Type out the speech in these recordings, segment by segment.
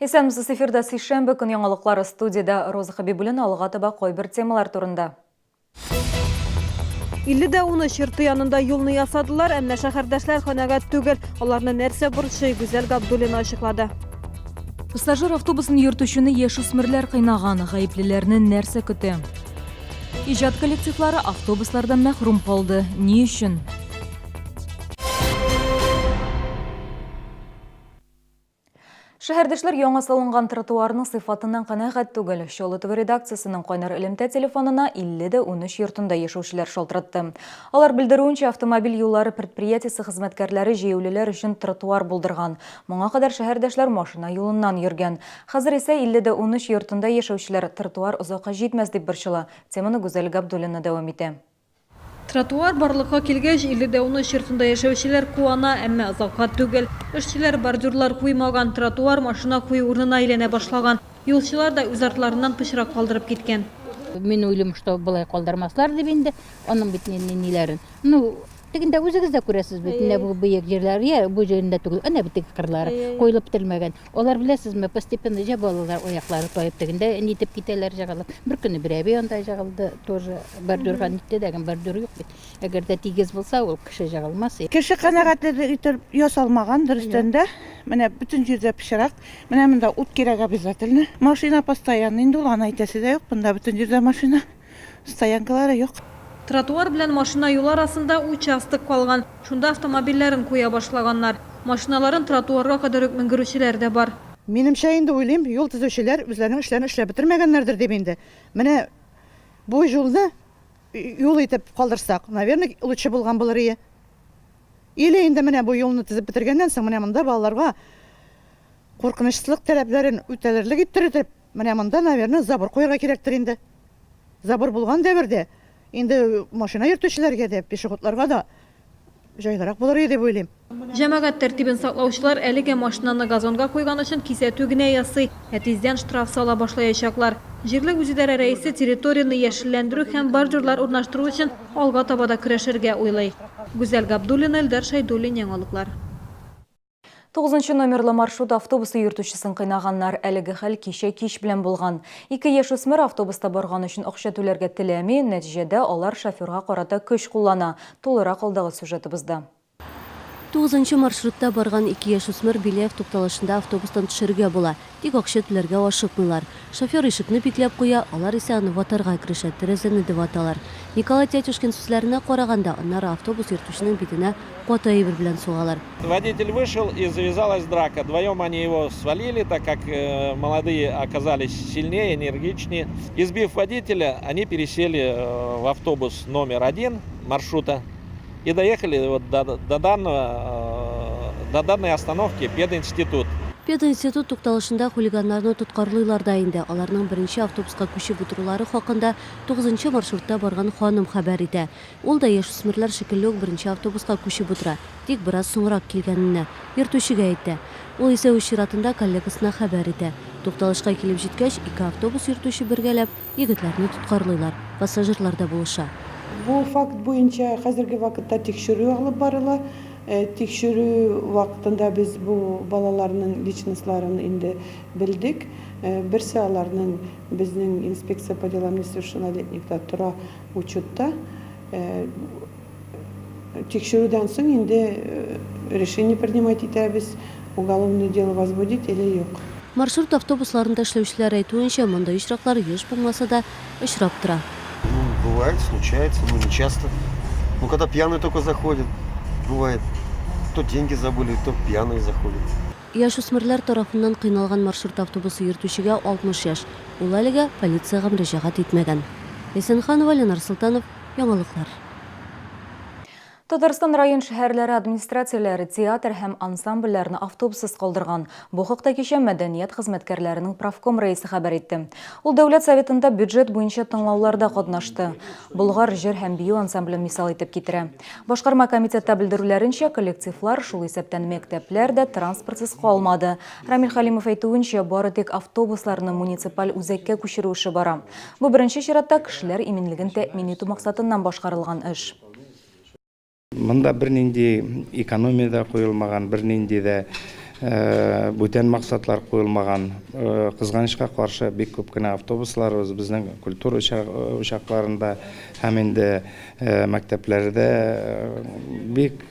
Исәмсіз эфирда сейшембі күн яңалыклар студияда Роза Хабибуллина алға таба койбір темалар турында. 50-13 йорты янында юлны ясадылар, әмма шәһәрдәшләр канәгать түгел. Аларны нәрсә борчый, Гүзәл Габдуллина ачыклады. Пассажир автобусын йөртүчене яшүсмерләр кыйнаган, гаеплеләрне нәрсә көтә? Иҗат коллективлары автобуслардан мәхрүм калды. Ни өчен? Шәһәрдәшләр яңа салынган тротуарның сыйфатыннан канәгать түгел. Чолы ТВ редакциясының кайнар элемтә телефонына 50-13 йортында яшәүчеләр шалтыратты. Алар белдерүенчә, автомобиль юллары предприятиесе хезмәткәрләре җәяүлеләр өчен тротуар булдырган. Моңа кадәр шәһәрдәшләр машина юлыннан йөргән. Хәзер исә 50-13 йортында яшәүчеләр тротуар озакка җитмәс дип борчыла. Теманы Гүзәл Габдуллина дәвам итә. Тротуар барлыкка килгәч, 50-13 йортында яшәүчеләр куана, әмма озакка түгел. Эшчеләр бордюрлар куймаган, тротуар машина кую урынына әйләнә башлаган. Юлчылар да үз артларыннан пычрак калдырып киткән. Мен уйлым, что булай калдырмаслар дип инде, аның бит ниләрен. Тегендә үзегез дә күрәсез бит, бу быек җирләр, бу җирендә түгел, әнә бит кырлары коелып бетермәгән. Алар беләсезме, постепенно җабалалар аяклары тоеп тегендә нитеп китәләр җагалып. Бер көнне берәбе анда җагалды, тоже бордюрга нитте дәгән бордюр юк бит. Әгәр дә тигез булса, ул кеше җагалмас. Кеше канәгать итеп ясалмаган дөрестәндә, менә бөтен җирдә пешерак, менә монда ут кирәк обязательно. Машина постоянно, инде ул аны әйтәсе дә юк, монда бөтен җирдә машина стоянкалары юк. Тротуар белән машина юл арасында участок калган. Шунда автомобильләрен куя башлаганнар. Машиналарын тротуарга кадәр үк менгерүчеләр дә бар. Минемчә инде уйлыйм, юл төзүчеләр үзләренең эшләрен эшләп бетермәгәннәрдер дип инде. Менә бу юлны юл итеп калдырсак, наверное, лучше булган булыр иде. Или инде менә бу юлны төзеп бетергәннән соң менә монда балаларга куркынычлык таләпләрен үтәлерлек иттереп, менә монда, наверное, забор куярга кирәктер инде. Забор булган дәвердә инде машина йөртүчеләргә дә, пешеходларга да җайлырак булыр иде дип уйлыйм. Җәмәгать тәртибен саклаучылар әлегә машинаны газонга куйган өчен кисәтү генә ясый, тиздән штраф сала башлаячаклар. Җирле үзидарә рәисе территорияны яшелләндерү һәм бордюрлар урнаштыру өчен алга таба да көрәшергә уйлый. Гүзәл Габдуллина, Элдар Шәйдуллин, яңалыклар. 9 номерлы маршрут автобусы йөртүчесен кыйнаганнар. Әлеге хәл кичә кич белән булган. 2 яшүсмер автобуста барган өчен акча түләргә теләми, нәтиҗәдә алар шоферга карата көч куллана. Тулырак алдагы сюжетыбызда. 9 маршрутта барган 2 яшүсмер Биләев тукталышында автобустан төшәргә була. Тик акча түләргә ашыкмыйлар. Шофер ишекне бикләп куя, алар исә аны ватарга керешә, тәрәзәне дип аталар. Николай Тятюшкин сүзләренә караганда, аннары автобус йөртүченең битенә каты әйбер белән сугалар. Водитель вышел и завязалась драка. Вдвоем они его свалили, так как молодые оказались сильнее, энергичнее. Избив водителя, они пересели в автобус номер 1 маршрута и доехали вот до данной остановки пединститут. Пединститут тукталышында хулиганнарны тоткарлыйлар да инде. Аларның беренче автобуска күчеп утырулары хакында 9 маршрутта барган ханым хәбәр итә. Ул да яшүсмерләр шикелле үк беренче автобуска күчеп утыра. Тик бераз соңрак килгәненә йөртүчегә әйтә. Ул исә үз чиратында коллегасына хәбәр итә. Тукталышка килеп җиткәч, 2 автобус йөртүче бергәләп егетләрне тоткарлыйлар. Пассажирлар да булыша. Бу факт буенча хәзерге вакытта тикшерү алып барыла. Тикшерү вакытында без бу балаларның личностларын инде белдек. Берсе аларның безнең инспекция по делам несовершеннолетних тора учетта. Тикшерүдән соң инде решение принимать итәбез, уголовное дело возбудить или юк. Маршрут автобусларында эшләүчеләр әйтүенчә, монда очраклар еш булмаса да очрап тора. Бывает, случается, но не часто. Когда пьяный только заходит, бывает. То деньги забыли, то пьяные заходят. Яшүсмерләр тарафыннан кыйналган маршрут автобусы йөртүчегә 60 яшь. Ул әлегә полициягә мөрәҗәгать итмәгән. Эсенханова, Ленар Султанов, яңалыклар. Татарстан район шәһәрләре администрацияләре театр һәм ансамбльләрне автобуссыз калдырган. Бу хакта кичә мәдәният хезмәткәрләренең правком рәисе хәбәр итте. Ул дәүләт советында бюджет буенча тыңлауларда катнашты. Болгар җыр һәм бию ансамблен мисал итеп китерә. Башкарма комитетта белдерүләренчә, коллективлар шул исәптән мәктәпләрдә транспортсыз калмады. Рамил Халимов әйтүенчә, бары тик автобусларны муниципаль үзәккә күчерү эше бара. Бу беренче чиратта кешеләр иминлеген тәэмин итү максатыннан башкарылган эш. Мында бер нинди экономия да коелмаган, бер нинди дә бүтән максатлар куелмаган, кызганычка каршы бик күп кенә автобуслар безнең культура учакларында һәм инде мәктәпләрдә бик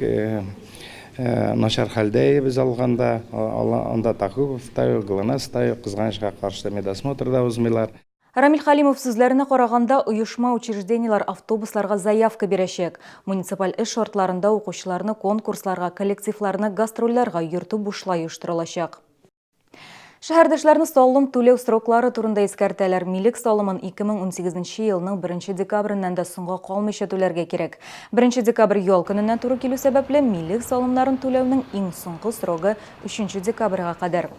начар хәлдә без алганда, анда Тахугов та, ГЛНС та кызганычка каршы медосмотрда узмыйлар. Рамиль Халимов сүзләренә караганда, оешма учреждениялар автобусларга заявка бирәчәк. Муниципаль эш шартларында укучыларны конкурсларга, коллективларны гастрольләргә йөртү бушлай оештырылачак. Шәһәрдәшләрне салым түләү сроклары турында искәртәләр. Милек салымын 2018 елның 1 декабреннән дә соңга калмыйча түләргә кирәк. 1 декабрь ял көненнән туры килү сәбәпле милек салымнарын түләүнең иң соңгы срогы 3 декабрьгә кадәр.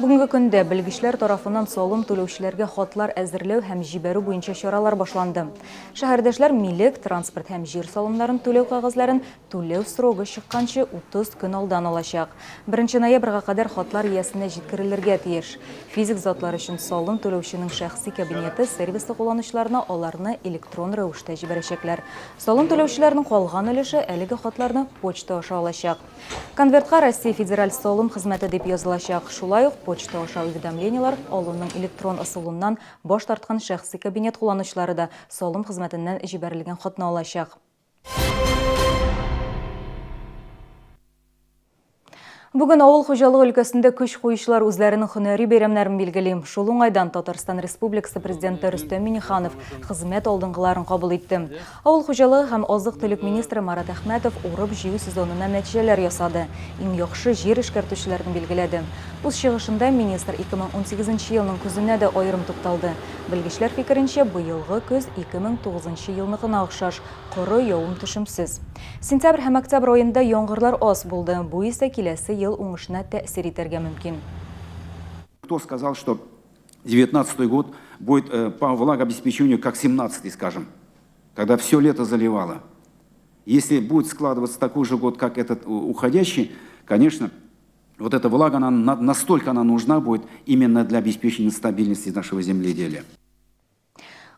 Бүгенге көндә белгечләр тарафыннан салым түләүчеләргә хатлар әзерләү һәм җибәрү буенча чаралар башланды. Шәһәрдәшләр милек, транспорт һәм җир салымнарын түләү кагазларын түләү срогы чыкканчы 30 көн алдан алачак. 1 ноябрьгә кадәр хатлар иясенә җиткерелергә тиеш. Физик затлар өчен салым түләүченең шәхси кабинеты сервисы кулланучыларына аларны электрон рәвештә җибәрәчәкләр. Салым түләүчеләрнең калган өлеше әлеге хатларны почта аша алачак. Конвертка Россия федераль салым хезмәте дип язылачак. Шулай ук почта аша уведомлениялар алуның электрон ысулыннан баш тарткан шәхси кабинет кулланучылары да салым хезмәтеннән җибәрелгән хатны алачак. Бүген авыл хуҗалыгы өлкәсендә көч куючылар үзләренең һөнәри бәйрәмнәрен билгели. Шул уңайдан Татарстан Республикасы Президенты Рөстәм Миңнеханов хезмәт алдынгыларын кабул итте. Авыл хуҗалыгы һәм азык-төлек министры Марат Әхмәтов урып-җыю сезонына нәтиҗәләр ясады. Иң яхшы җир эшкәртүчеләрен билгеләде. Үз чыгышында министр 2018 елның көзенә дә аерым тукталды. Белгечләр фикеренчә, быелгы көз 2009 елныкына охшаш, коры, явым-төшемсез. Сентябрь һәм октябрь аенда яңгырлар аз булды. Бу исә киләсе ел уңышына тәэсир итәргә мөмкин. Кто сказал, что 19 год будет по влагообеспечению как 17-й, скажем, когда все лето заливало? Если будет складываться такой же год, как этот уходящий, конечно, вот эта влага, настолько она нужна будет именно для обеспечения стабильности нашего земледелия.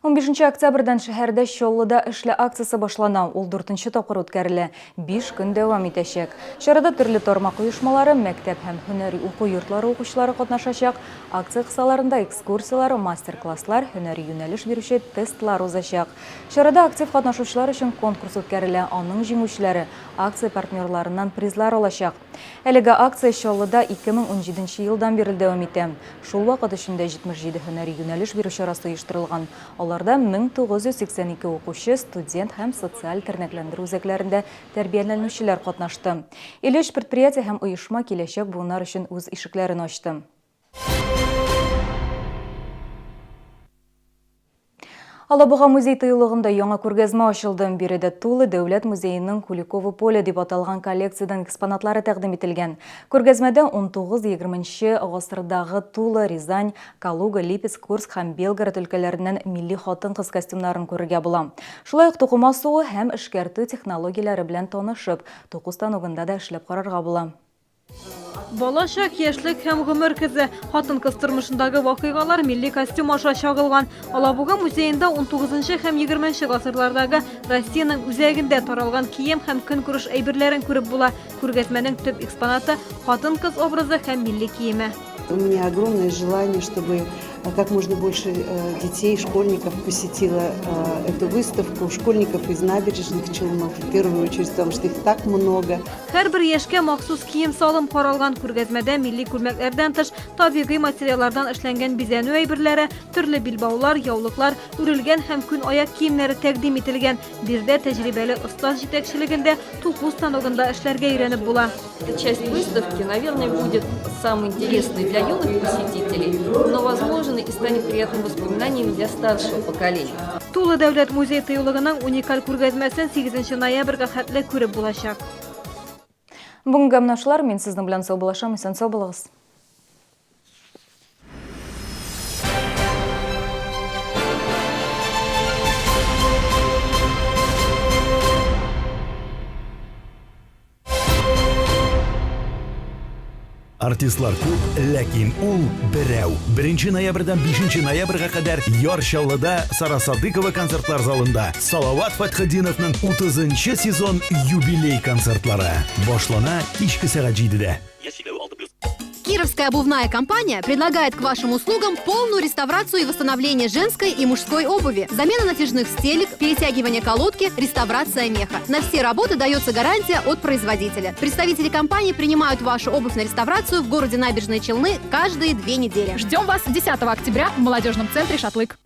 15 октябрьдән шәһәрдә Чаллыда эшле акциясе башлана. Ул 4нче тапкыр үткәрелә. 5 көн дәвам итәчәк. Чарада төрле тармак оешмалары, мәктәп һәм һөнәри уку йортлары укучылары катнашачак. Акция кысаларында экскурсиялар, мастер-класслар, һөнәри юнәлеш бирүче тестлар узачак. Чарада актив катнашучылар өчен конкурс үткәрелә. Аның җиңүчеләре акция партнерларыннан призлар алачак. Әлеге акция Чаллыда 2017 елдан бирле дәвам итә. Шул вакыт эчендә 77 һөнәри юнәлеш бирү чарасы оештырылган. Аларда 1982 укучы, студент һәм социаль тернәкләндерү үзәкләрендә тәрбияләнүчеләр катнашты. 53 предприятие һәм оешма киләчәк буыннар өчен үз ишекләрен ачты. Алабуга музей тыюлыгында яңа күргәзмә ачылды. Биредә Тулы дәүләт музееның Куликово поле дип аталган коллекциядан экспонатлары тәкъдим ителгән. Күргәзмәдә 19-20 гасырдагы Тулы, Рязань, Калуга, Липецк, Курск һәм Белгород өлкәләреннән милли хатын-кыз костюмнарын күрергә була. Шулай ук тукыма суы һәм эшкәртү технологияләре белән танышып, току станогында да эшләп карарга була. Балачак, яшьлек һәм гомер көзе. Хатын-кыз тормышындагы вакыйгалар милли костюм аша чагылган. Алабуга музеенда 19 һәм 20 гасырлардагы Россиянең үзәгендә таралган кием һәм көнкүреш әйберләрен күреп була. Күргәзмәнең төп экспонаты хатын-кыз образы һәм милли киеме. У меня огромное желание, чтобы как можно больше детей, школьников посетило эту выставку, школьников из набережных Челнов, в первую очередь, потому что их так много. Һәрбер яшькә махсус кием салым каралган. Күргәзмәдә милли күлмәкләрдән тыш табигый материаллардан эшләнгән бизәнү әйберләре, төрле билбаулар, яулыклар, үрелгән һәм күн аяк киемнәре тәкъдим ителгән. Бирдә тәҗрибәле остаз җитәкчелегендә туку станогында эшләргә өйрәнеп була. Часть выставки, наверное, будет самой интересной для юных посетителей, но, возможно, и станет приятным воспоминанием для старшего поколения. Тулы дәүләт музей тыюлыгының уникаль күргәзмәсен 8 ноябрьгә хәтле күреп булачак. Бүгенге менә мин сезнең белән сау булашам, исән сау булыгыз. Артистлар күп, ләкин ул берәү. 1 ноябрьдән 5 ноябрьгә кадәр Яр Чаллыда Сарасадыкова концертлар залында Салават Фатхетдиновның 30-нчы сезон юбилей концертлары башлана кичке сәгать 7-дә. Кировская обувная компания предлагает к вашим услугам полную реставрацию и восстановление женской и мужской обуви. Замена натяжных стелек, перетягивание колодки, реставрация меха. На все работы дается гарантия от производителя. Представители компании принимают вашу обувь на реставрацию в городе Набережные Челны каждые 2 недели. Ждем вас 10 октября в молодежном центре «Шатлык».